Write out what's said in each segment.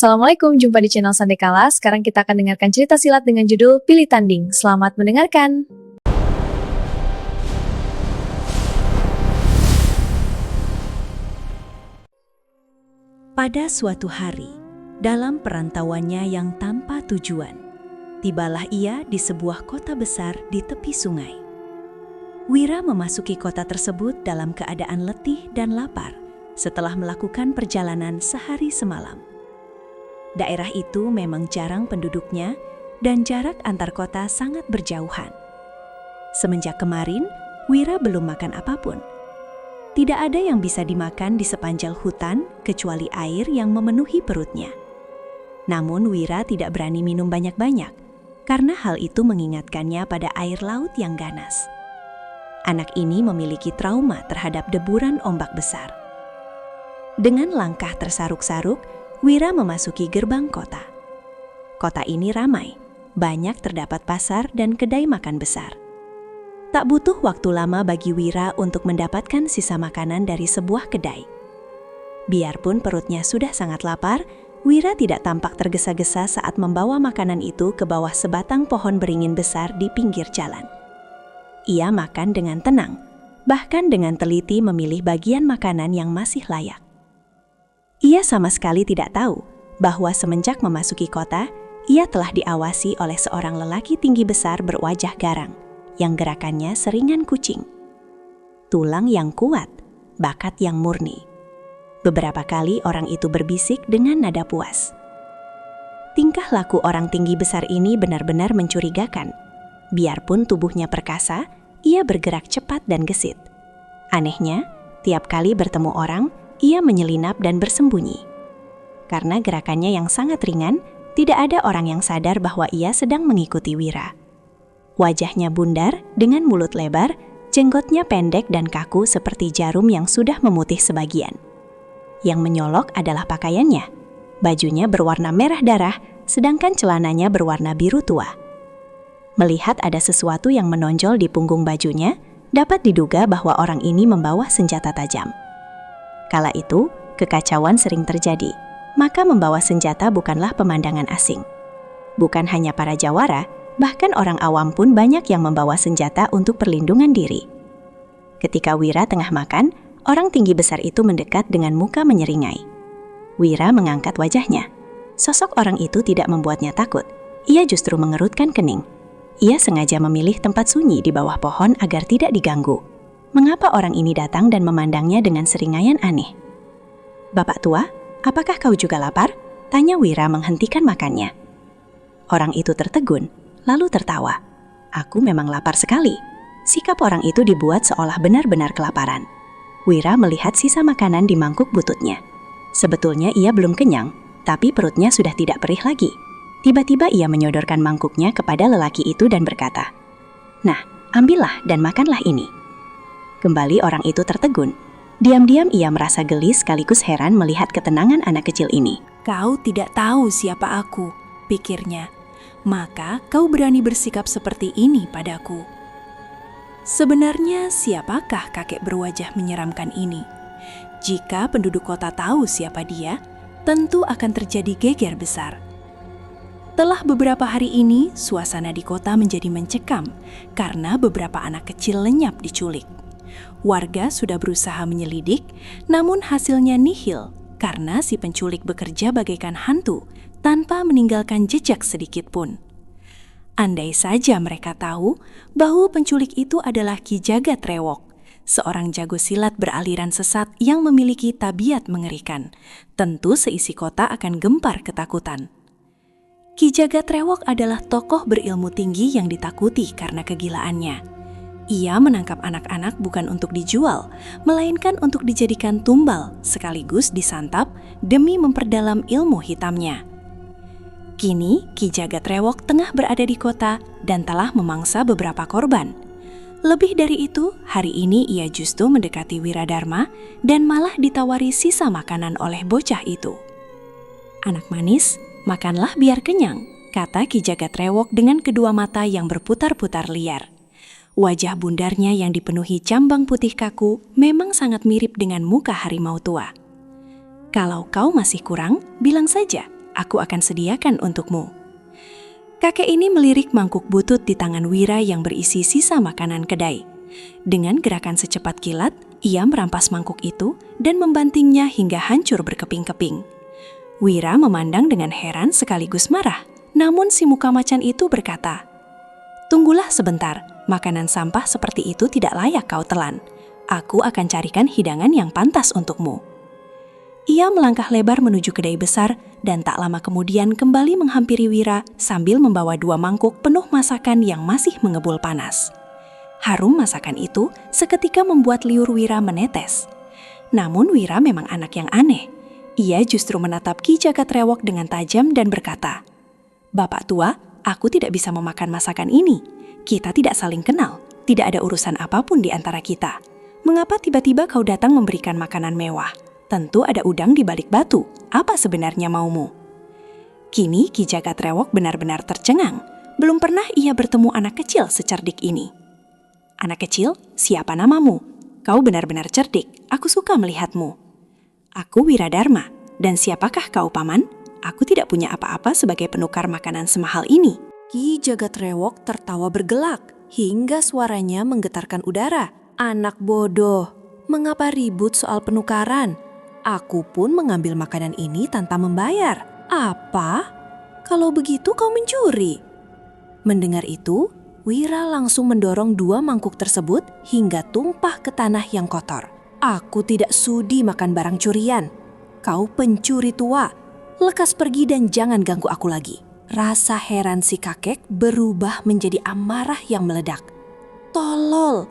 Assalamualaikum, jumpa di channel Sandekala. Sekarang kita akan dengarkan cerita silat dengan judul Pilih Tanding. Selamat mendengarkan. Pada suatu hari, dalam perantauannya yang tanpa tujuan, tibalah ia di sebuah kota besar di tepi sungai. Wira memasuki kota tersebut dalam keadaan letih dan lapar setelah melakukan perjalanan sehari semalam. Daerah itu memang jarang penduduknya dan jarak antar kota sangat berjauhan. Semenjak kemarin, Wira belum makan apapun. Tidak ada yang bisa dimakan di sepanjang hutan kecuali air yang memenuhi perutnya. Namun Wira tidak berani minum banyak-banyak karena hal itu mengingatkannya pada air laut yang ganas. Anak ini memiliki trauma terhadap deburan ombak besar. Dengan langkah tersaruk-saruk, Wira memasuki gerbang kota. Kota ini ramai, banyak terdapat pasar dan kedai makan besar. Tak butuh waktu lama bagi Wira untuk mendapatkan sisa makanan dari sebuah kedai. Biarpun perutnya sudah sangat lapar, Wira tidak tampak tergesa-gesa saat membawa makanan itu ke bawah sebatang pohon beringin besar di pinggir jalan. Ia makan dengan tenang, bahkan dengan teliti memilih bagian makanan yang masih layak. Ia sama sekali tidak tahu bahwa semenjak memasuki kota, ia telah diawasi oleh seorang lelaki tinggi besar berwajah garang, yang gerakannya seringan kucing. Tulang yang kuat, bakat yang murni. Beberapa kali orang itu berbisik dengan nada puas. Tingkah laku orang tinggi besar ini benar-benar mencurigakan. Biarpun tubuhnya perkasa, ia bergerak cepat dan gesit. Anehnya, tiap kali bertemu orang, ia menyelinap dan bersembunyi. Karena gerakannya yang sangat ringan, tidak ada orang yang sadar bahwa ia sedang mengikuti Wira. Wajahnya bundar dengan mulut lebar, jenggotnya pendek dan kaku seperti jarum yang sudah memutih sebagian. Yang menyolok adalah pakaiannya. Bajunya berwarna merah darah, sedangkan celananya berwarna biru tua. Melihat ada sesuatu yang menonjol di punggung bajunya, dapat diduga bahwa orang ini membawa senjata tajam. Kala itu, kekacauan sering terjadi, maka membawa senjata bukanlah pemandangan asing. Bukan hanya para jawara, bahkan orang awam pun banyak yang membawa senjata untuk perlindungan diri. Ketika Wira tengah makan, orang tinggi besar itu mendekat dengan muka menyeringai. Wira mengangkat wajahnya. Sosok orang itu tidak membuatnya takut, ia justru mengerutkan kening. Ia sengaja memilih tempat sunyi di bawah pohon agar tidak diganggu. Mengapa orang ini datang dan memandangnya dengan seringaian aneh? "Bapak tua, apakah kau juga lapar?" tanya Wira menghentikan makannya. Orang itu tertegun, lalu tertawa. "Aku memang lapar sekali." Sikap orang itu dibuat seolah benar-benar kelaparan. Wira melihat sisa makanan di mangkuk bututnya. Sebetulnya ia belum kenyang, tapi perutnya sudah tidak perih lagi. Tiba-tiba ia menyodorkan mangkuknya kepada lelaki itu dan berkata, "Nah, ambillah dan makanlah ini." Kembali orang itu tertegun. Diam-diam ia merasa geli sekaligus heran melihat ketenangan anak kecil ini. "Kau tidak tahu siapa aku," pikirnya. "Maka kau berani bersikap seperti ini padaku." Sebenarnya siapakah kakek berwajah menyeramkan ini? Jika penduduk kota tahu siapa dia, tentu akan terjadi geger besar. Telah beberapa hari ini, suasana di kota menjadi mencekam karena beberapa anak kecil lenyap diculik. Warga sudah berusaha menyelidik, namun hasilnya nihil karena si penculik bekerja bagaikan hantu tanpa meninggalkan jejak sedikit pun. Andai saja mereka tahu bahwa penculik itu adalah Ki Jagat Rewok, seorang jago silat beraliran sesat yang memiliki tabiat mengerikan, tentu seisi kota akan gempar ketakutan. Ki Jagat Rewok adalah tokoh berilmu tinggi yang ditakuti karena kegilaannya. Ia menangkap anak-anak bukan untuk dijual, melainkan untuk dijadikan tumbal sekaligus disantap demi memperdalam ilmu hitamnya. Kini, Ki Jagat Rewok tengah berada di kota dan telah memangsa beberapa korban. Lebih dari itu, hari ini ia justru mendekati Wiradharma dan malah ditawari sisa makanan oleh bocah itu. "Anak manis, makanlah biar kenyang," kata Ki Jagat Rewok dengan kedua mata yang berputar-putar liar. Wajah bundarnya yang dipenuhi cambang putih kaku memang sangat mirip dengan muka harimau tua. "Kalau kau masih kurang, bilang saja. Aku akan sediakan untukmu." Kakek ini melirik mangkuk butut di tangan Wira yang berisi sisa makanan kedai. Dengan gerakan secepat kilat, ia merampas mangkuk itu dan membantingnya hingga hancur berkeping-keping. Wira memandang dengan heran sekaligus marah. Namun si muka macan itu berkata, "Tunggulah sebentar, makanan sampah seperti itu tidak layak kau telan. Aku akan carikan hidangan yang pantas untukmu." Ia melangkah lebar menuju kedai besar dan tak lama kemudian kembali menghampiri Wira sambil membawa 2 mangkuk penuh masakan yang masih mengebul panas. Harum masakan itu seketika membuat liur Wira menetes. Namun Wira memang anak yang aneh. Ia justru menatap Ki Jagatrewok dengan tajam dan berkata, "Bapak tua, aku tidak bisa memakan masakan ini. Kita tidak saling kenal, tidak ada urusan apapun di antara kita. Mengapa tiba-tiba kau datang memberikan makanan mewah? Tentu ada udang di balik batu. Apa sebenarnya maumu?" Kini Ki Jagatrewok benar-benar tercengang. Belum pernah ia bertemu anak kecil secerdik ini. "Anak kecil, siapa namamu? Kau benar-benar cerdik, aku suka melihatmu." "Aku Wiradharma, dan siapakah kau, Paman? Aku tidak punya apa-apa sebagai penukar makanan semahal ini." Ki Jagatrewok tertawa bergelak hingga suaranya menggetarkan udara. "Anak bodoh, mengapa ribut soal penukaran? Aku pun mengambil makanan ini tanpa membayar." "Apa? Kalau begitu kau mencuri?" Mendengar itu, Wira langsung mendorong 2 mangkuk tersebut hingga tumpah ke tanah yang kotor. "Aku tidak sudi makan barang curian. Kau pencuri tua. Lekas pergi dan jangan ganggu aku lagi." Rasa heran si kakek berubah menjadi amarah yang meledak. "Tolol!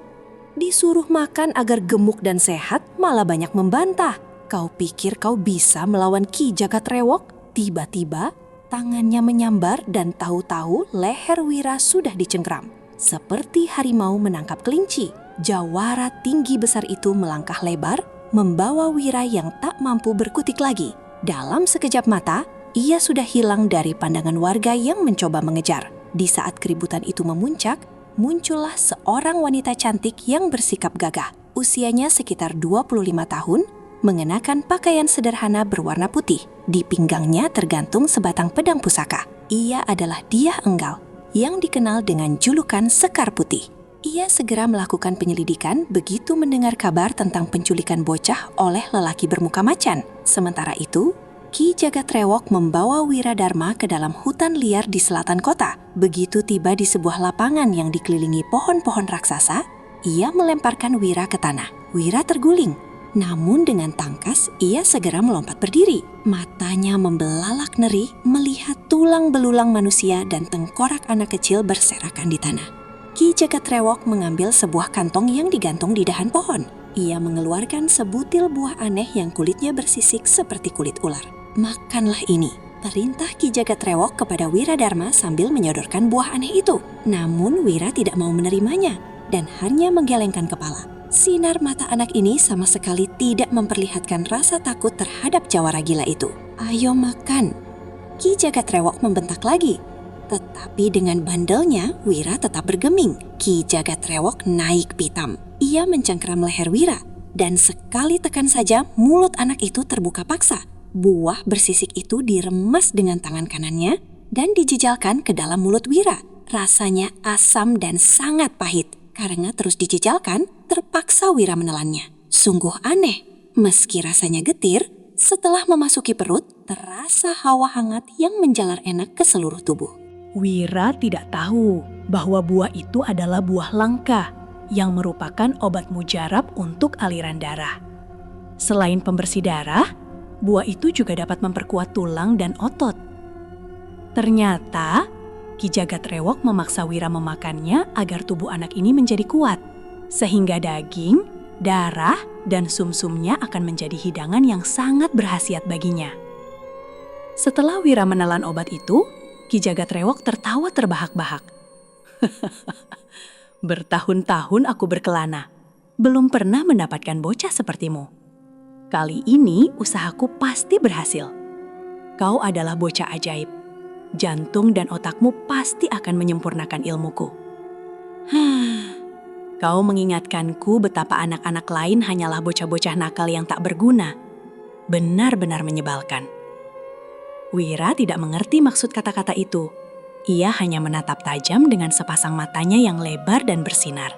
Disuruh makan agar gemuk dan sehat malah banyak membantah. Kau pikir kau bisa melawan Ki Jagatrewok?" Tiba-tiba tangannya menyambar dan tahu-tahu leher Wira sudah dicengkram. Seperti harimau menangkap kelinci, jawara tinggi besar itu melangkah lebar, membawa Wira yang tak mampu berkutik lagi. Dalam sekejap mata, ia sudah hilang dari pandangan warga yang mencoba mengejar. Di saat keributan itu memuncak, muncullah seorang wanita cantik yang bersikap gagah. Usianya sekitar 25 tahun, mengenakan pakaian sederhana berwarna putih. Di pinggangnya tergantung sebatang pedang pusaka. Ia adalah Dyah Enggal, yang dikenal dengan julukan Sekar Putih. Ia segera melakukan penyelidikan begitu mendengar kabar tentang penculikan bocah oleh lelaki bermuka macan. Sementara itu, Ki Jagatrewok membawa Wiradharma ke dalam hutan liar di selatan kota. Begitu tiba di sebuah lapangan yang dikelilingi pohon-pohon raksasa, ia melemparkan Wira ke tanah. Wira terguling. Namun dengan tangkas, ia segera melompat berdiri. Matanya membelalak ngeri melihat tulang belulang manusia dan tengkorak anak kecil berserakan di tanah. Ki Jagatrewok mengambil sebuah kantong yang digantung di dahan pohon. Ia mengeluarkan sebutil buah aneh yang kulitnya bersisik seperti kulit ular. "Makanlah ini," perintah Ki Jagatrewok kepada Wiradharma sambil menyodorkan buah aneh itu. Namun Wira tidak mau menerimanya dan hanya menggelengkan kepala. Sinar mata anak ini sama sekali tidak memperlihatkan rasa takut terhadap jawara gila itu. "Ayo makan," Ki Jagatrewok membentak lagi. Tetapi dengan bandelnya, Wira tetap bergeming. Ki Jagatrewok naik pitam. Ia mencengkeram leher Wira, dan sekali tekan saja mulut anak itu terbuka paksa. Buah bersisik itu diremas dengan tangan kanannya dan dijejalkan ke dalam mulut Wira. Rasanya asam dan sangat pahit. Karena terus dijejalkan, terpaksa Wira menelannya. Sungguh aneh, meski rasanya getir, setelah memasuki perut, terasa hawa hangat yang menjalar enak ke seluruh tubuh. Wira tidak tahu bahwa buah itu adalah buah langka yang merupakan obat mujarab untuk aliran darah. Selain pembersih darah, buah itu juga dapat memperkuat tulang dan otot. Ternyata, Ki Jagatrewok memaksa Wira memakannya agar tubuh anak ini menjadi kuat, sehingga daging, darah, dan sumsumnya akan menjadi hidangan yang sangat berkhasiat baginya. Setelah Wira menelan obat itu, Ki Jagatrewok tertawa terbahak-bahak. "Bertahun-tahun aku berkelana, belum pernah mendapatkan bocah sepertimu. Kali ini usahaku pasti berhasil. Kau adalah bocah ajaib. Jantung dan otakmu pasti akan menyempurnakan ilmuku." Kau mengingatkanku betapa anak-anak lain hanyalah bocah-bocah nakal yang tak berguna. Benar-benar menyebalkan. Wira tidak mengerti maksud kata-kata itu. Ia hanya menatap tajam dengan sepasang matanya yang lebar dan bersinar.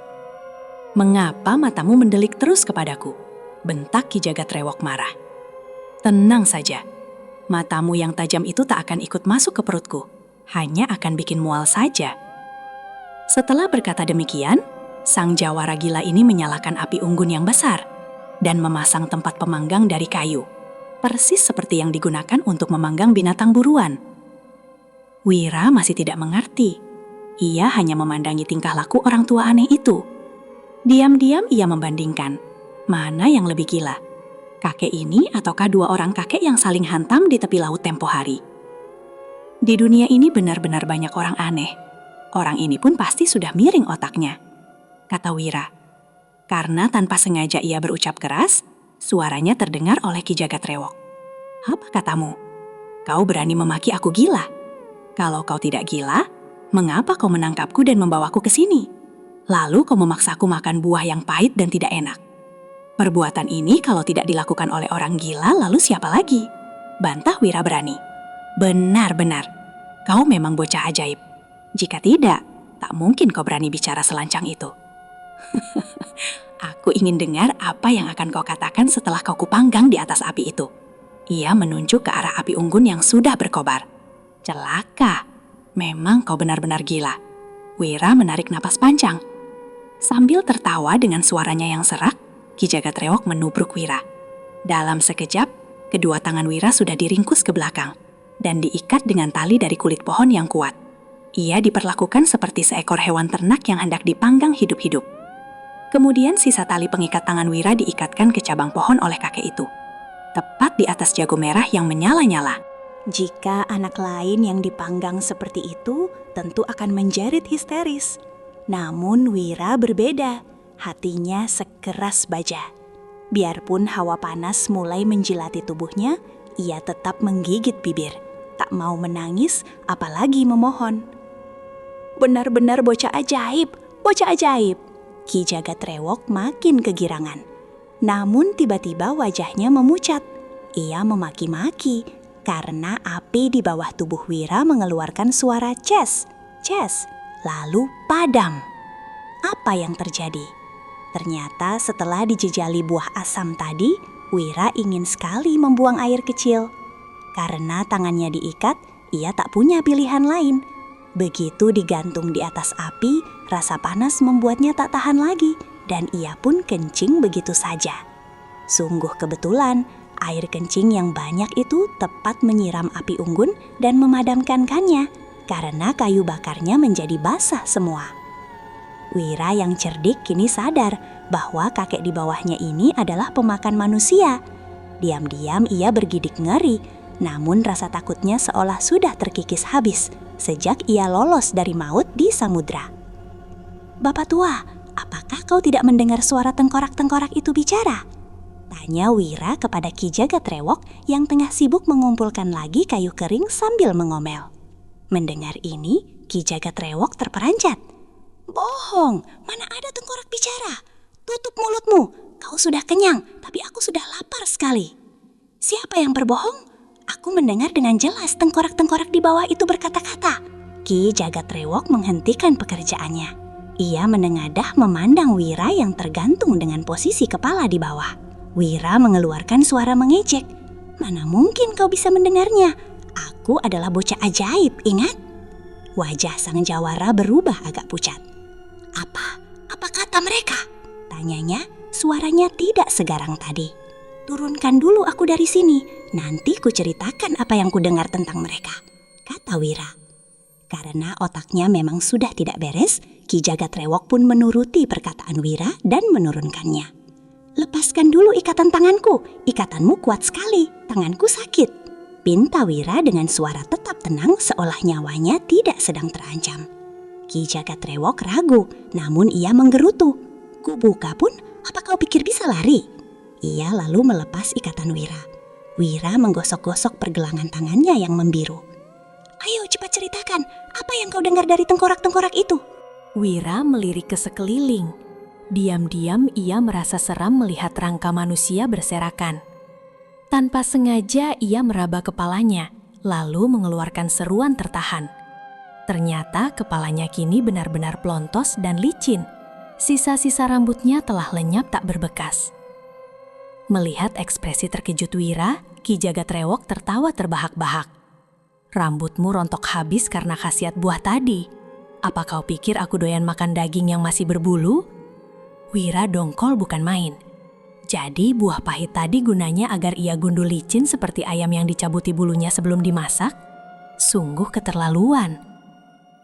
"Mengapa matamu mendelik terus kepadaku?" bentak Ki Jagatrewok marah. "Tenang saja. Matamu yang tajam itu tak akan ikut masuk ke perutku. Hanya akan bikin mual saja." Setelah berkata demikian, sang jawara gila ini menyalakan api unggun yang besar dan memasang tempat pemanggang dari kayu, persis seperti yang digunakan untuk memanggang binatang buruan. Wira masih tidak mengerti. Ia hanya memandangi tingkah laku orang tua aneh itu. Diam-diam ia membandingkan, mana yang lebih gila, kakek ini ataukah dua orang kakek yang saling hantam di tepi laut tempo hari. Di dunia ini benar-benar banyak orang aneh. Orang ini pun pasti sudah miring otaknya, kata Wira. Karena tanpa sengaja ia berucap keras, suaranya terdengar oleh Ki Jagatrewok. "Apa katamu? Kau berani memaki aku gila? Kalau kau tidak gila, mengapa kau menangkapku dan membawaku ke sini? Lalu kau memaksaku makan buah yang pahit dan tidak enak. Perbuatan ini kalau tidak dilakukan oleh orang gila, lalu siapa lagi?" bantah Wira berani. "Benar-benar, kau memang bocah ajaib. Jika tidak, tak mungkin kau berani bicara selancang itu." "Aku ingin dengar apa yang akan kau katakan setelah kau kupanggang di atas api itu." Ia menunjuk ke arah api unggun yang sudah berkobar. "Celaka, memang kau benar-benar gila." Wira menarik napas panjang. Sambil tertawa dengan suaranya yang serak, Ki Jagatrewok menubruk Wira. Dalam sekejap, kedua tangan Wira sudah diringkus ke belakang dan diikat dengan tali dari kulit pohon yang kuat. Ia diperlakukan seperti seekor hewan ternak yang hendak dipanggang hidup-hidup. Kemudian sisa tali pengikat tangan Wira diikatkan ke cabang pohon oleh kakek itu, tepat di atas jago merah yang menyala-nyala. Jika anak lain yang dipanggang seperti itu, tentu akan menjerit histeris. Namun Wira berbeda, hatinya sekeras baja. Biarpun hawa panas mulai menjilati tubuhnya, ia tetap menggigit bibir, tak mau menangis apalagi memohon. "Benar-benar bocah ajaib, bocah ajaib." Ki Jagatrewok makin kegirangan. Namun tiba-tiba wajahnya memucat. Ia memaki-maki karena api di bawah tubuh Wira mengeluarkan suara ces, ces, lalu padam. Apa yang terjadi? Ternyata setelah dijejali buah asam tadi, Wira ingin sekali membuang air kecil. Karena tangannya diikat, ia tak punya pilihan lain. Begitu digantung di atas api, rasa panas membuatnya tak tahan lagi dan ia pun kencing begitu saja. Sungguh kebetulan, air kencing yang banyak itu tepat menyiram api unggun dan memadamkannya karena kayu bakarnya menjadi basah semua. Wira yang cerdik kini sadar bahwa kakek di bawahnya ini adalah pemakan manusia. Diam-diam ia bergidik ngeri, namun rasa takutnya seolah sudah terkikis habis sejak ia lolos dari maut di samudra. "Bapak tua, apakah kau tidak mendengar suara tengkorak-tengkorak itu bicara?" tanya Wira kepada Ki Jagatrewok yang tengah sibuk mengumpulkan lagi kayu kering sambil mengomel. Mendengar ini, Ki Jagatrewok terperanjat. "Bohong, mana ada tengkorak bicara? Tutup mulutmu, kau sudah kenyang, tapi aku sudah lapar sekali." "Siapa yang berbohong? Aku mendengar dengan jelas tengkorak-tengkorak di bawah itu berkata-kata." Ki Jagatrewok menghentikan pekerjaannya. Ia menengadah memandang Wira yang tergantung dengan posisi kepala di bawah. Wira mengeluarkan suara mengejek. "Mana mungkin kau bisa mendengarnya? Aku adalah bocah ajaib, ingat?" Wajah sang jawara berubah agak pucat. Apa kata mereka?" tanyanya, suaranya tidak segarang tadi. "Turunkan dulu aku dari sini, nanti ku ceritakan apa yang ku dengar tentang mereka," kata Wira. Karena otaknya memang sudah tidak beres, Ki Jagatrewok pun menuruti perkataan Wira dan menurunkannya. "Lepaskan dulu ikatan tanganku, ikatanmu kuat sekali, tanganku sakit," pinta Wira dengan suara tetap tenang seolah nyawanya tidak sedang terancam. Ki Jagatrewok ragu, namun ia menggerutu. "Ku buka pun, apa kau pikir bisa lari?" Ia lalu melepas ikatan Wira. Wira menggosok-gosok pergelangan tangannya yang membiru. "Ayo cepat ceritakan, apa yang kau dengar dari tengkorak-tengkorak itu?" Wira melirik ke sekeliling. Diam-diam ia merasa seram melihat rangka manusia berserakan. Tanpa sengaja ia meraba kepalanya. lalu mengeluarkan seruan tertahan. Ternyata kepalanya kini benar-benar pelontos dan licin. Sisa-sisa rambutnya telah lenyap tak berbekas. Melihat ekspresi terkejut Wira, Ki Jagatrewok tertawa terbahak-bahak. "Rambutmu rontok habis karena khasiat buah tadi. Apa kau pikir aku doyan makan daging yang masih berbulu?" Wira dongkol bukan main. Jadi buah pahit tadi gunanya agar ia gundul licin seperti ayam yang dicabuti bulunya sebelum dimasak? Sungguh keterlaluan.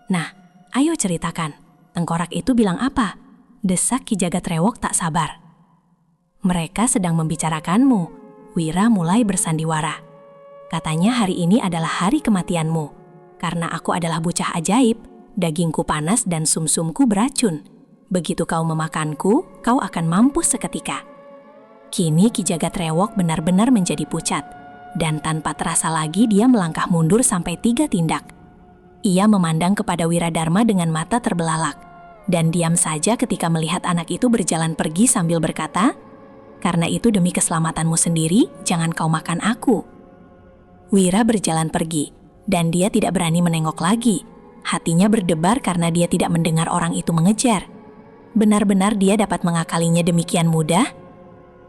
"Nah, ayo ceritakan, tengkorak itu bilang apa?" desak Ki Jagatrewok tak sabar. "Mereka sedang membicarakanmu," Wira mulai bersandiwara. "Katanya hari ini adalah hari kematianmu. Karena aku adalah bocah ajaib, dagingku panas dan sumsumku beracun. Begitu kau memakanku, kau akan mampus seketika." Kini Ki Jagatrewok benar-benar menjadi pucat, dan tanpa terasa lagi dia melangkah mundur sampai 3 tindak. Ia memandang kepada Wiradharma dengan mata terbelalak, dan diam saja ketika melihat anak itu berjalan pergi sambil berkata, "Karena itu demi keselamatanmu sendiri, jangan kau makan aku." Wira berjalan pergi, dan dia tidak berani menengok lagi. Hatinya berdebar karena dia tidak mendengar orang itu mengejar. Benar-benar dia dapat mengakalinya demikian mudah?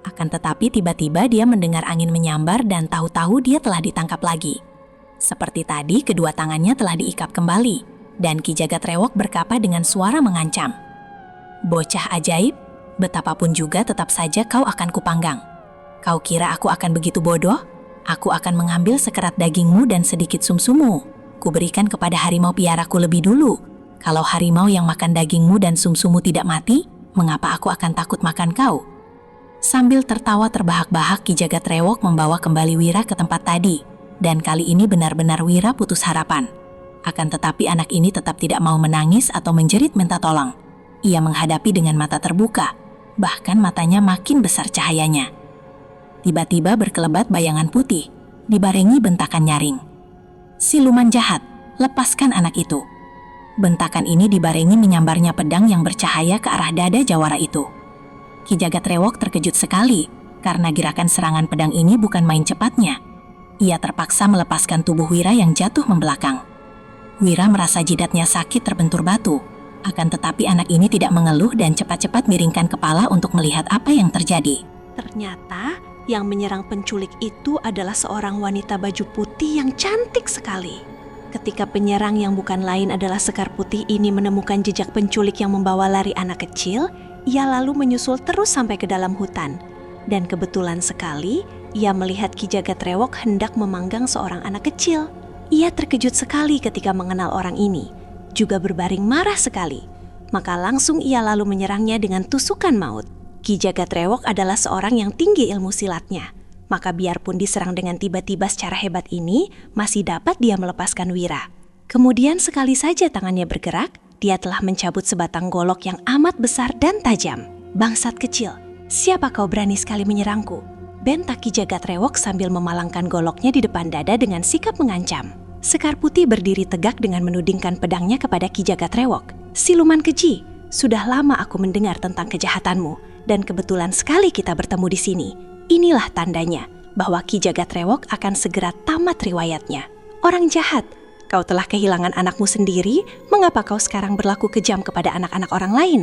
Akan tetapi tiba-tiba dia mendengar angin menyambar dan tahu-tahu dia telah ditangkap lagi. Seperti tadi, kedua tangannya telah diikat kembali, dan Ki Jagatrewok berkata dengan suara mengancam, "Bocah ajaib, betapapun juga tetap saja kau akan kupanggang. Kau kira aku akan begitu bodoh? Aku akan mengambil sekerat dagingmu dan sedikit sumsummu. Kuberikan kepada harimau piaraku lebih dulu. Kalau harimau yang makan dagingmu dan sumsummu tidak mati, mengapa aku akan takut makan kau?" Sambil tertawa terbahak-bahak, Ki Jagatrewok membawa kembali Wira ke tempat tadi, dan kali ini benar-benar Wira putus harapan. Akan tetapi anak ini tetap tidak mau menangis atau menjerit minta tolong. Ia menghadapi dengan mata terbuka, bahkan matanya makin besar cahayanya. Tiba-tiba berkelebat bayangan putih, dibarengi bentakan nyaring. "Siluman jahat, lepaskan anak itu." Bentakan ini dibarengi menyambarnya pedang yang bercahaya ke arah dada jawara itu. Ki Jagatrewok terkejut sekali, karena gerakan serangan pedang ini bukan main cepatnya. Ia terpaksa melepaskan tubuh Wira yang jatuh membelakang. Wira merasa jidatnya sakit terbentur batu, akan tetapi anak ini tidak mengeluh dan cepat-cepat miringkan kepala untuk melihat apa yang terjadi. Ternyata yang menyerang penculik itu adalah seorang wanita baju putih yang cantik sekali. Ketika penyerang yang bukan lain adalah Sekar Putih ini menemukan jejak penculik yang membawa lari anak kecil, ia lalu menyusul terus sampai ke dalam hutan. Dan kebetulan sekali, ia melihat Ki Jagatrewok hendak memanggang seorang anak kecil. Ia terkejut sekali ketika mengenal orang ini, juga berbaring marah sekali. Maka langsung ia lalu menyerangnya dengan tusukan maut. Ki Jagatrewok adalah seorang yang tinggi ilmu silatnya. Maka biarpun diserang dengan tiba-tiba secara hebat ini, masih dapat dia melepaskan Wira. Kemudian sekali saja tangannya bergerak, dia telah mencabut sebatang golok yang amat besar dan tajam. "Bangsat kecil, siapa kau berani sekali menyerangku?" bentak Ki Jagatrewok sambil memalangkan goloknya di depan dada dengan sikap mengancam. Sekar Putih berdiri tegak dengan menudingkan pedangnya kepada Ki Jagatrewok. "Siluman keji, sudah lama aku mendengar tentang kejahatanmu, dan kebetulan sekali kita bertemu di sini. Inilah tandanya bahwa Ki Jagatrewok akan segera tamat riwayatnya. Orang jahat, kau telah kehilangan anakmu sendiri, mengapa kau sekarang berlaku kejam kepada anak-anak orang lain?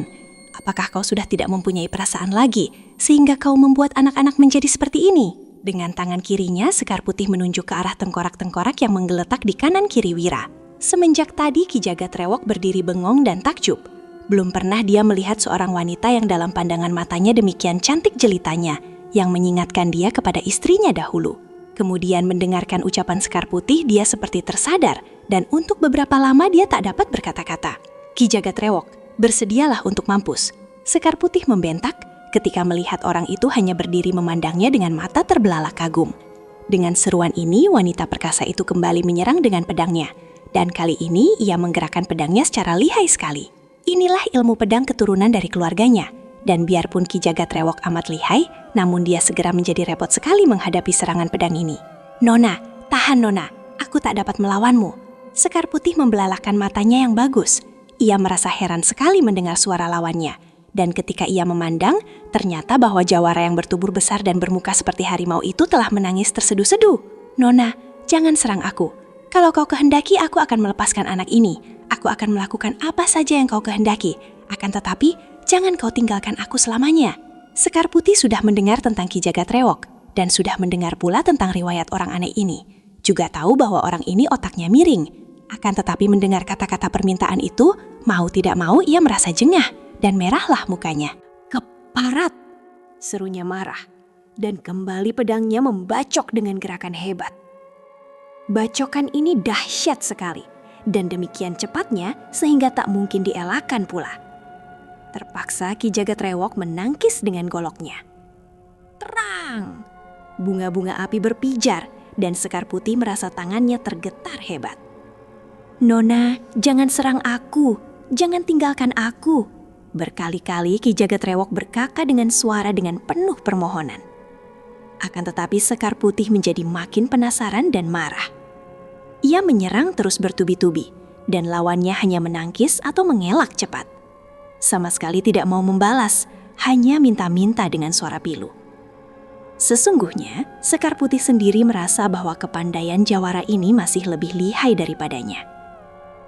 Apakah kau sudah tidak mempunyai perasaan lagi, sehingga kau membuat anak-anak menjadi seperti ini?" Dengan tangan kirinya, Sekar Putih menunjuk ke arah tengkorak-tengkorak yang menggeletak di kanan kiri Wira. Semenjak tadi Ki Jagatrewok berdiri bengong dan takjub. Belum pernah dia melihat seorang wanita yang dalam pandangan matanya demikian cantik jelitanya, yang mengingatkan dia kepada istrinya dahulu. Kemudian mendengarkan ucapan Sekar Putih, dia seperti tersadar, dan untuk beberapa lama dia tak dapat berkata-kata. "Ki Jagatrewok, bersedialah untuk mampus," Sekar Putih membentak ketika melihat orang itu hanya berdiri memandangnya dengan mata terbelalak kagum. Dengan seruan ini, wanita perkasa itu kembali menyerang dengan pedangnya, dan kali ini ia menggerakkan pedangnya secara lihai sekali. Inilah ilmu pedang keturunan dari keluarganya, dan biarpun Ki Jagatrewok amat lihai, namun dia segera menjadi repot sekali menghadapi serangan pedang ini. "Nona, tahan Nona, aku tak dapat melawanmu." Sekar Putih membelalakkan matanya yang bagus. Ia merasa heran sekali mendengar suara lawannya. Dan ketika ia memandang, ternyata bahwa jawara yang bertubuh besar dan bermuka seperti harimau itu telah menangis terseduh-seduh. "Nona, jangan serang aku. Kalau kau kehendaki, aku akan melepaskan anak ini. Aku akan melakukan apa saja yang kau kehendaki. Akan tetapi, jangan kau tinggalkan aku selamanya. Sekar Putih sudah mendengar tentang Ki Jagatrewok dan sudah mendengar pula tentang riwayat orang aneh ini. Juga tahu bahwa orang ini otaknya miring. Akan tetapi mendengar kata-kata permintaan itu, mau tidak mau ia merasa jengah dan merahlah mukanya. Keparat, serunya marah. Dan kembali pedangnya membacok dengan gerakan hebat. Bacokan ini dahsyat sekali. Dan demikian cepatnya sehingga tak mungkin dielakkan pula. Terpaksa Ki Jagatrewok menangkis dengan goloknya. Terang! Bunga-bunga api berpijar dan Sekar Putih merasa tangannya tergetar hebat. Nona, jangan serang aku. Jangan tinggalkan aku. Berkali-kali Ki Jagatrewok berkata dengan suara dengan penuh permohonan. Akan tetapi Sekar Putih menjadi makin penasaran dan marah. Ia menyerang terus bertubi-tubi dan lawannya hanya menangkis atau mengelak cepat. Sama sekali tidak mau membalas, hanya minta-minta dengan suara pilu. Sesungguhnya, Sekar Putih sendiri merasa bahwa kepandaian jawara ini masih lebih lihai daripadanya.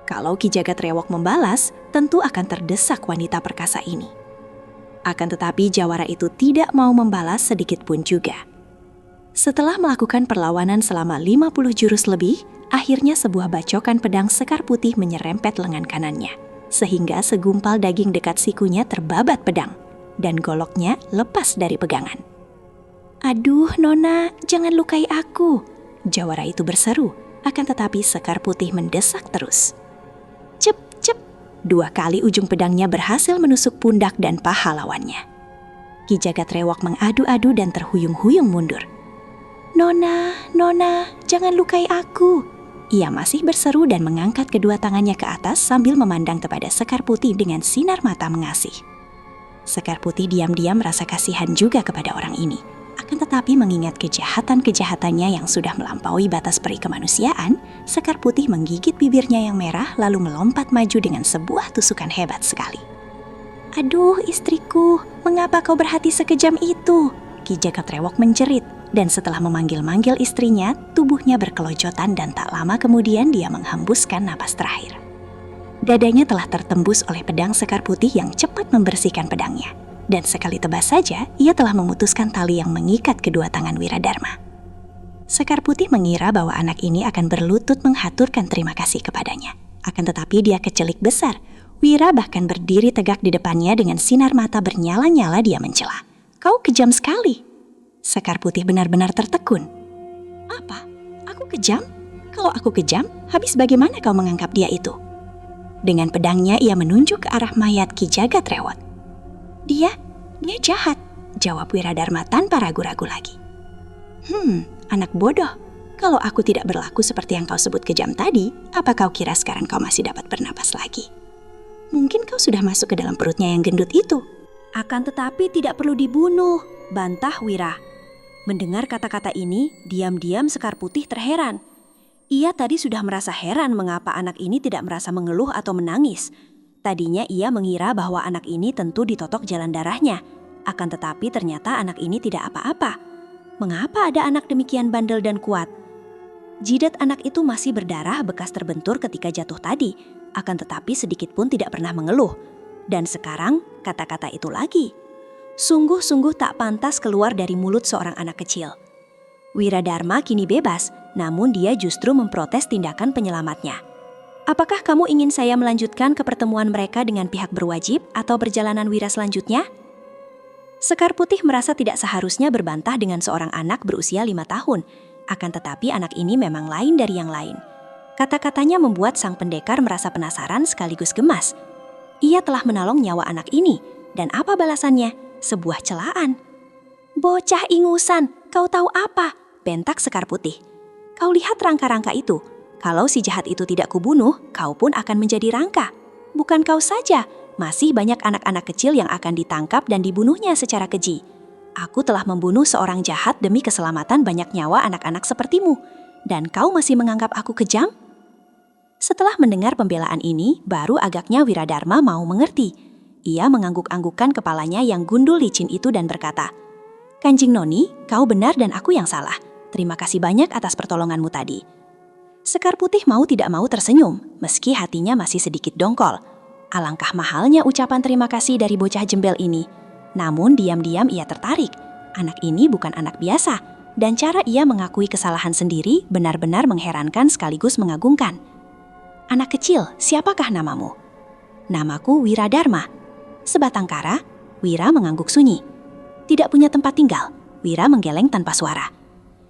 Kalau Ki Jagatrewok membalas, tentu akan terdesak wanita perkasa ini. Akan tetapi jawara itu tidak mau membalas sedikit pun juga. Setelah melakukan perlawanan selama 50 jurus lebih, akhirnya sebuah bacokan pedang Sekar Putih menyerempet lengan kanannya, sehingga segumpal daging dekat sikunya terbabat pedang, dan goloknya lepas dari pegangan. "Aduh, Nona, jangan lukai aku," jawara itu berseru, akan tetapi Sekar Putih mendesak terus. Cep, cep, 2 kali ujung pedangnya berhasil menusuk pundak dan paha lawannya. Ki Jagatrewok mengadu-adu dan terhuyung-huyung mundur. "Nona, Nona, jangan lukai aku." Ia masih berseru dan mengangkat kedua tangannya ke atas sambil memandang kepada Sekar Putih dengan sinar mata mengasih. Sekar Putih diam-diam merasa kasihan juga kepada orang ini. Akan tetapi mengingat kejahatan-kejahatannya yang sudah melampaui batas peri kemanusiaan, Sekar Putih menggigit bibirnya yang merah lalu melompat maju dengan sebuah tusukan hebat sekali. "Aduh, istriku, mengapa kau berhati sekejam itu?" Ki Jagatrewok menjerit. Dan setelah memanggil-manggil istrinya, tubuhnya berkelojotan dan tak lama kemudian dia menghembuskan napas terakhir. Dadanya telah tertembus oleh pedang Sekar Putih yang cepat membersihkan pedangnya. Dan sekali tebas saja, ia telah memutuskan tali yang mengikat kedua tangan Wiradharma. Sekar Putih mengira bahwa anak ini akan berlutut menghaturkan terima kasih kepadanya. Akan tetapi dia kecelik besar. Wira bahkan berdiri tegak di depannya dengan sinar mata bernyala-nyala dia mencela. "Kau kejam sekali." Sekar Putih benar-benar tertekun. "Apa? Aku kejam? Kalau aku kejam, habis bagaimana kau menganggap dia itu?" Dengan pedangnya ia menunjuk ke arah mayat Ki Jagatrewok. Dia jahat," jawab Wiradharma tanpa ragu-ragu lagi. Anak bodoh. Kalau aku tidak berlaku seperti yang kau sebut kejam tadi, apa kau kira sekarang kau masih dapat bernapas lagi? Mungkin kau sudah masuk ke dalam perutnya yang gendut itu." Akan tetapi tidak perlu dibunuh, bantah Wira. Mendengar kata-kata ini, diam-diam Sekar Putih terheran. Ia tadi sudah merasa heran mengapa anak ini tidak merasa mengeluh atau menangis. Tadinya ia mengira bahwa anak ini tentu ditotok jalan darahnya. Akan tetapi ternyata anak ini tidak apa-apa. Mengapa ada anak demikian bandel dan kuat? Jidat anak itu masih berdarah bekas terbentur ketika jatuh tadi. Akan tetapi sedikit pun tidak pernah mengeluh. Dan sekarang kata-kata itu lagi. Sungguh-sungguh tak pantas keluar dari mulut seorang anak kecil. Wiradharma kini bebas, namun dia justru memprotes tindakan penyelamatnya. "Apakah kamu ingin saya melanjutkan ke pertemuan mereka dengan pihak berwajib atau perjalanan Wira selanjutnya?" Sekar Putih merasa tidak seharusnya berbantah dengan seorang anak berusia 5 tahun. Akan tetapi anak ini memang lain dari yang lain. Kata-katanya membuat sang pendekar merasa penasaran sekaligus gemas. Ia telah menolong nyawa anak ini, dan apa balasannya? Sebuah celaan. "Bocah ingusan, kau tahu apa?" bentak Sekar Putih. "Kau lihat rangka-rangka itu. Kalau si jahat itu tidak kubunuh, kau pun akan menjadi rangka. Bukan kau saja, masih banyak anak-anak kecil yang akan ditangkap dan dibunuhnya secara keji. Aku telah membunuh seorang jahat demi keselamatan banyak nyawa anak-anak sepertimu. Dan kau masih menganggap aku kejam?" Setelah mendengar pembelaan ini, baru agaknya Wiradharma mau mengerti. Ia mengangguk-anggukkan kepalanya yang gundul licin itu dan berkata, "Kanjeng Noni, kau benar dan aku yang salah. Terima kasih banyak atas pertolonganmu tadi." Sekar Putih mau tidak mau tersenyum, meski hatinya masih sedikit dongkol. Alangkah mahalnya ucapan terima kasih dari bocah jembel ini. Namun diam-diam ia tertarik. Anak ini bukan anak biasa, dan cara ia mengakui kesalahan sendiri benar-benar mengherankan sekaligus mengagumkan. Anak kecil, siapakah namamu? Namaku Wiradharma. Sebatang kara, Wira mengangguk sunyi. Tidak punya tempat tinggal, Wira menggeleng tanpa suara.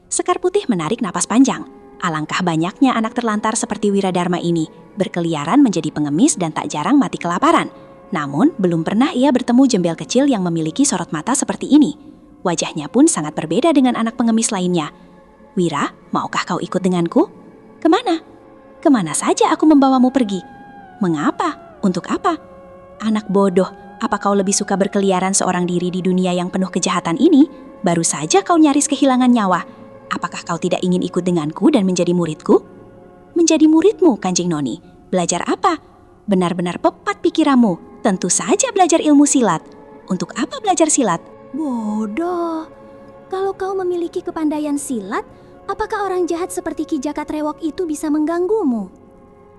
Sekar Putih menarik napas panjang. Alangkah banyaknya anak terlantar seperti Wiradharma ini, berkeliaran menjadi pengemis dan tak jarang mati kelaparan. Namun, belum pernah ia bertemu jembel kecil yang memiliki sorot mata seperti ini. Wajahnya pun sangat berbeda dengan anak pengemis lainnya. Wira, maukah kau ikut denganku? Kemana? Kemana saja aku membawamu pergi? Mengapa? Untuk apa? Anak bodoh, apa kau lebih suka berkeliaran seorang diri di dunia yang penuh kejahatan ini? Baru saja kau nyaris kehilangan nyawa. Apakah kau tidak ingin ikut denganku dan menjadi muridku? Menjadi muridmu, Kanjeng Noni. Belajar apa? Benar-benar pepat pikiranmu. Tentu saja belajar ilmu silat. Untuk apa belajar silat? Bodoh. Kalau kau memiliki kepandaian silat, apakah orang jahat seperti Ki Jaka Trewok itu bisa mengganggumu?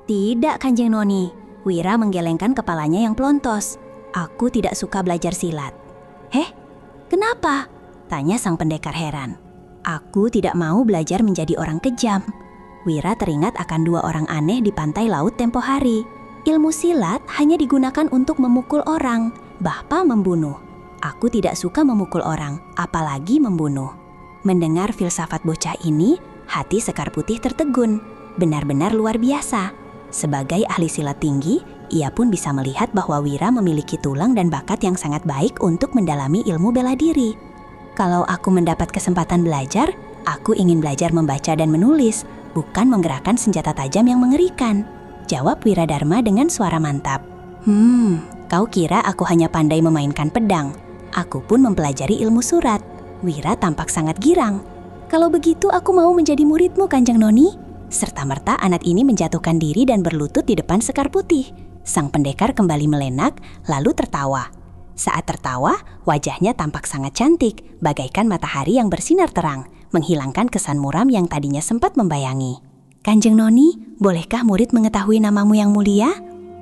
Tidak, Kanjeng Noni. Wira menggelengkan kepalanya yang pelontos. Aku tidak suka belajar silat. Heh, kenapa? Tanya sang pendekar heran. Aku tidak mau belajar menjadi orang kejam. Wira teringat akan dua orang aneh di pantai laut tempo hari. Ilmu silat hanya digunakan untuk memukul orang, bahkan membunuh. Aku tidak suka memukul orang, apalagi membunuh. Mendengar filsafat bocah ini, hati Sekar Putih tertegun. Benar-benar luar biasa. Sebagai ahli silat tinggi, ia pun bisa melihat bahwa Wira memiliki tulang dan bakat yang sangat baik untuk mendalami ilmu bela diri. Kalau aku mendapat kesempatan belajar, aku ingin belajar membaca dan menulis, bukan menggerakkan senjata tajam yang mengerikan. Jawab Wiradharma dengan suara mantap. Kau kira aku hanya pandai memainkan pedang? Aku pun mempelajari ilmu surat. Wira tampak sangat girang. Kalau begitu aku mau menjadi muridmu, Kanjeng Noni. Serta-merta anak ini menjatuhkan diri dan berlutut di depan Sekar Putih. Sang pendekar kembali melenak, lalu tertawa. Saat tertawa, wajahnya tampak sangat cantik, bagaikan matahari yang bersinar terang, menghilangkan kesan muram yang tadinya sempat membayangi. Kanjeng Noni, bolehkah murid mengetahui namamu yang mulia?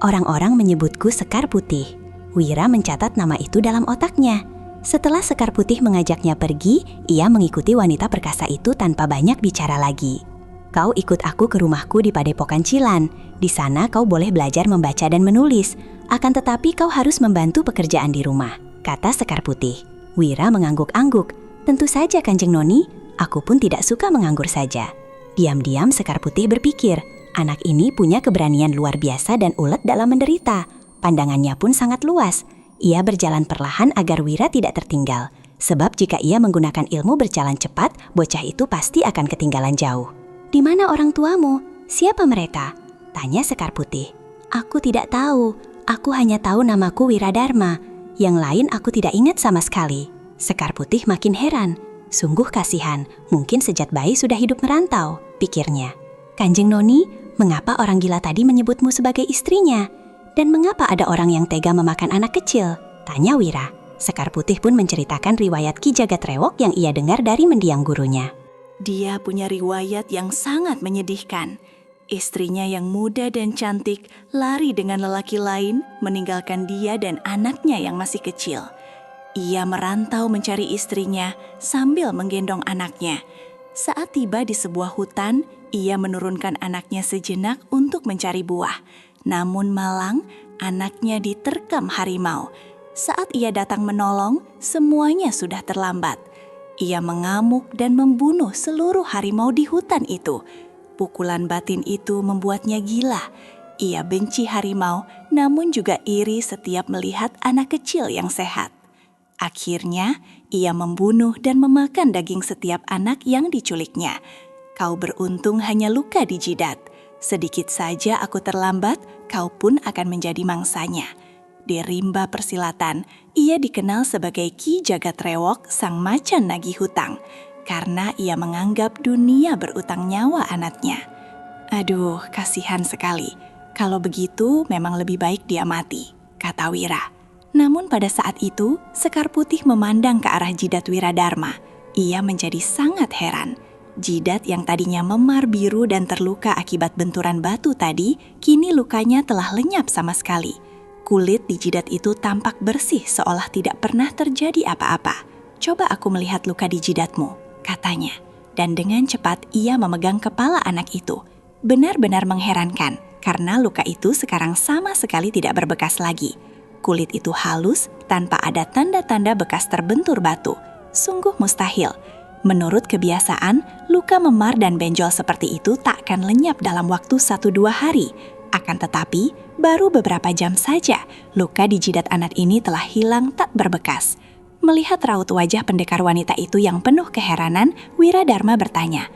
Orang-orang menyebutku Sekar Putih. Wira mencatat nama itu dalam otaknya. Setelah Sekar Putih mengajaknya pergi, ia mengikuti wanita perkasa itu tanpa banyak bicara lagi. Kau ikut aku ke rumahku di Padepokan Cilan. Di sana kau boleh belajar membaca dan menulis. Akan tetapi kau harus membantu pekerjaan di rumah, kata Sekar Putih. Wira mengangguk-angguk. Tentu saja, Kanjeng Noni, aku pun tidak suka menganggur saja. Diam-diam Sekar Putih berpikir, anak ini punya keberanian luar biasa dan ulet dalam menderita. Pandangannya pun sangat luas. Ia berjalan perlahan agar Wira tidak tertinggal. Sebab jika ia menggunakan ilmu berjalan cepat, bocah itu pasti akan ketinggalan jauh. Di mana orang tuamu? Siapa mereka? Tanya Sekar Putih. Aku tidak tahu. Aku hanya tahu namaku Wiradharma. Yang lain aku tidak ingat sama sekali. Sekar Putih makin heran. Sungguh kasihan, mungkin sejak bayi sudah hidup merantau, pikirnya. Kanjeng Noni, mengapa orang gila tadi menyebutmu sebagai istrinya? Dan mengapa ada orang yang tega memakan anak kecil? Tanya Wira. Sekar Putih pun menceritakan riwayat Ki Jaka Trewok yang ia dengar dari mendiang gurunya. Dia punya riwayat yang sangat menyedihkan. Istrinya yang muda dan cantik lari dengan lelaki lain, meninggalkan dia dan anaknya yang masih kecil. Ia merantau mencari istrinya sambil menggendong anaknya. Saat tiba di sebuah hutan, ia menurunkan anaknya sejenak untuk mencari buah. Namun malang, anaknya diterkam harimau. Saat ia datang menolong, semuanya sudah terlambat. Ia mengamuk dan membunuh seluruh harimau di hutan itu. Pukulan batin itu membuatnya gila. Ia benci harimau, namun juga iri setiap melihat anak kecil yang sehat. Akhirnya, ia membunuh dan memakan daging setiap anak yang diculiknya. Kau beruntung hanya luka di jidat. Sedikit saja aku terlambat, kau pun akan menjadi mangsanya. Di rimba persilatan, ia dikenal sebagai Ki Jaka Trewok, sang macan nagih hutang, karena ia menganggap dunia berutang nyawa anaknya. Aduh, kasihan sekali. Kalau begitu, memang lebih baik dia mati, kata Wira. Namun pada saat itu, Sekar Putih memandang ke arah jidat Wiradharma. Ia menjadi sangat heran. Jidat yang tadinya memar biru dan terluka akibat benturan batu tadi, kini lukanya telah lenyap sama sekali. Kulit di jidat itu tampak bersih seolah tidak pernah terjadi apa-apa. "Coba aku melihat luka di jidatmu," katanya. Dan dengan cepat ia memegang kepala anak itu. Benar-benar mengherankan, karena luka itu sekarang sama sekali tidak berbekas lagi. Kulit itu halus tanpa ada tanda-tanda bekas terbentur batu. Sungguh mustahil. Menurut kebiasaan, luka memar dan benjol seperti itu tak akan lenyap dalam waktu 1-2 hari. Akan tetapi, baru beberapa jam saja, luka di jidat anak ini telah hilang tak berbekas. Melihat raut wajah pendekar wanita itu yang penuh keheranan, Wiradharma bertanya,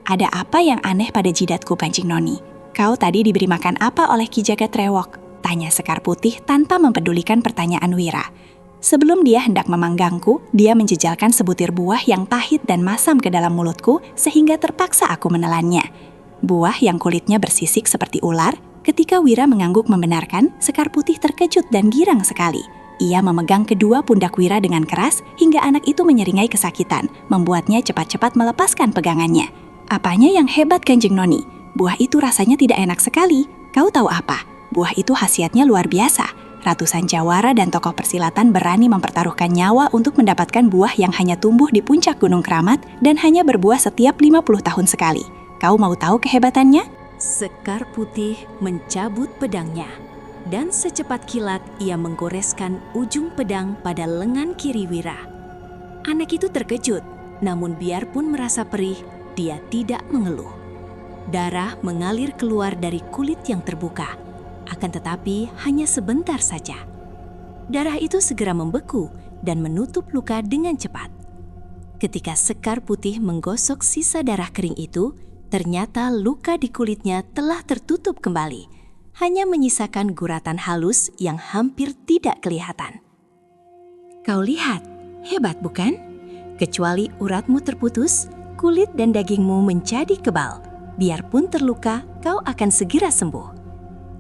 "Ada apa yang aneh pada jidatku, Kanjeng Noni? Kau tadi diberi makan apa oleh Ki Jagatrewok?" tanya Sekar Putih tanpa mempedulikan pertanyaan Wira. Sebelum dia hendak memanggangku, dia menjejalkan sebutir buah yang pahit dan masam ke dalam mulutku sehingga terpaksa aku menelannya. Buah yang kulitnya bersisik seperti ular. Ketika Wira mengangguk membenarkan, Sekar Putih terkejut dan girang sekali. Ia memegang kedua pundak Wira dengan keras hingga anak itu menyeringai kesakitan, membuatnya cepat-cepat melepaskan pegangannya. "Apanya yang hebat, Kanjeng Noni? Buah itu rasanya tidak enak sekali. Kau tahu apa? Buah itu khasiatnya luar biasa. Ratusan jawara dan tokoh persilatan berani mempertaruhkan nyawa untuk mendapatkan buah yang hanya tumbuh di puncak Gunung Keramat dan hanya berbuah setiap 50 tahun sekali. Kau mau tahu kehebatannya?" Sekar Putih mencabut pedangnya, dan secepat kilat ia menggoreskan ujung pedang pada lengan kiri Wira. Anak itu terkejut, namun biarpun merasa perih, dia tidak mengeluh. Darah mengalir keluar dari kulit yang terbuka. Akan tetapi hanya sebentar saja. Darah itu segera membeku dan menutup luka dengan cepat. Ketika Sekar Putih menggosok sisa darah kering itu, ternyata luka di kulitnya telah tertutup kembali, hanya menyisakan guratan halus yang hampir tidak kelihatan. "Kau lihat, hebat bukan? Kecuali uratmu terputus, kulit dan dagingmu menjadi kebal. Biarpun terluka, kau akan segera sembuh.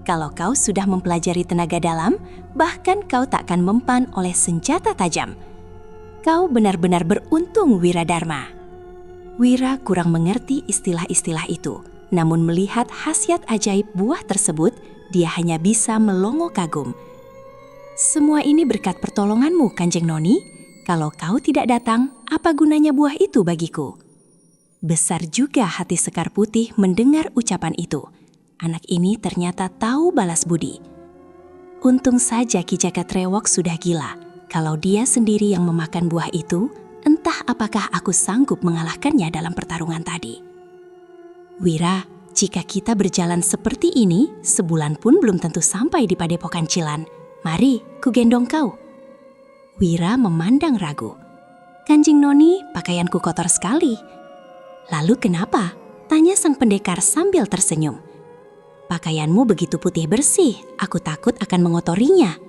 Kalau kau sudah mempelajari tenaga dalam, bahkan kau tak akan mempan oleh senjata tajam. Kau benar-benar beruntung, Wiradharma." Wira kurang mengerti istilah-istilah itu, namun melihat khasiat ajaib buah tersebut, dia hanya bisa melongo kagum. "Semua ini berkat pertolonganmu, Kanjeng Noni. Kalau kau tidak datang, apa gunanya buah itu bagiku?" Besar juga hati Sekar Putih mendengar ucapan itu. Anak ini ternyata tahu balas budi. Untung saja Ki Jagatrewok sudah gila. Kalau dia sendiri yang memakan buah itu, entah apakah aku sanggup mengalahkannya dalam pertarungan tadi. "Wira, jika kita berjalan seperti ini, sebulan pun belum tentu sampai di Padepokan Cilan. Mari, ku gendong kau." Wira memandang ragu. "Kanjeng Noni, pakaianku kotor sekali." "Lalu kenapa?" tanya sang pendekar sambil tersenyum. "Pakaianmu begitu putih bersih, aku takut akan mengotorinya."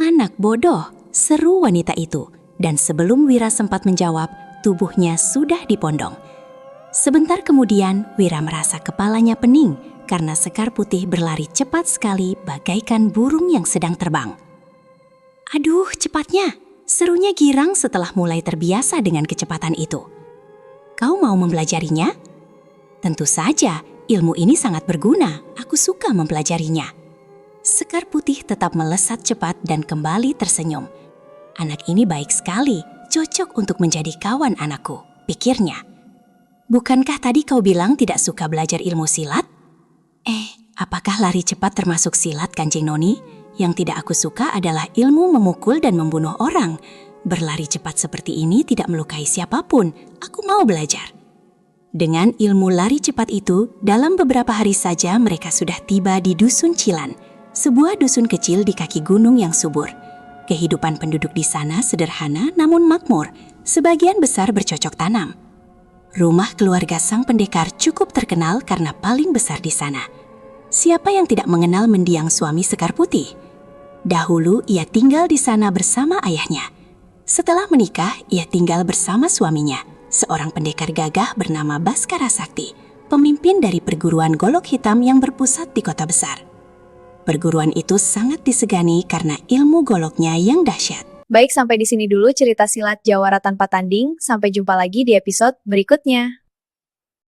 "Anak bodoh," seru wanita itu, dan sebelum Wira sempat menjawab, tubuhnya sudah dipondong. Sebentar kemudian, Wira merasa kepalanya pening karena Sekar Putih berlari cepat sekali bagaikan burung yang sedang terbang. "Aduh, cepatnya!" serunya girang setelah mulai terbiasa dengan kecepatan itu. "Kau mau mempelajarinya?" "Tentu saja. Ilmu ini sangat berguna, aku suka mempelajarinya." Sekar Putih tetap melesat cepat dan kembali tersenyum. "Anak ini baik sekali, cocok untuk menjadi kawan anakku," pikirnya. "Bukankah tadi kau bilang tidak suka belajar ilmu silat?" Apakah lari cepat termasuk silat, Kanjeng Noni? Yang tidak aku suka adalah ilmu memukul dan membunuh orang. Berlari cepat seperti ini tidak melukai siapapun, aku mau belajar." Dengan ilmu lari cepat itu, dalam beberapa hari saja mereka sudah tiba di Dusun Cilan, sebuah dusun kecil di kaki gunung yang subur. Kehidupan penduduk di sana sederhana namun makmur, sebagian besar bercocok tanam. Rumah keluarga sang pendekar cukup terkenal karena paling besar di sana. Siapa yang tidak mengenal mendiang suami Sekar Putih? Dahulu ia tinggal di sana bersama ayahnya. Setelah menikah, ia tinggal bersama suaminya, seorang pendekar gagah bernama Baskara Sakti, pemimpin dari perguruan Golok Hitam yang berpusat di kota besar. Perguruan itu sangat disegani karena ilmu goloknya yang dahsyat. Baik, sampai di sini dulu cerita silat Jawara Tanpa Tanding. Sampai jumpa lagi di episode berikutnya.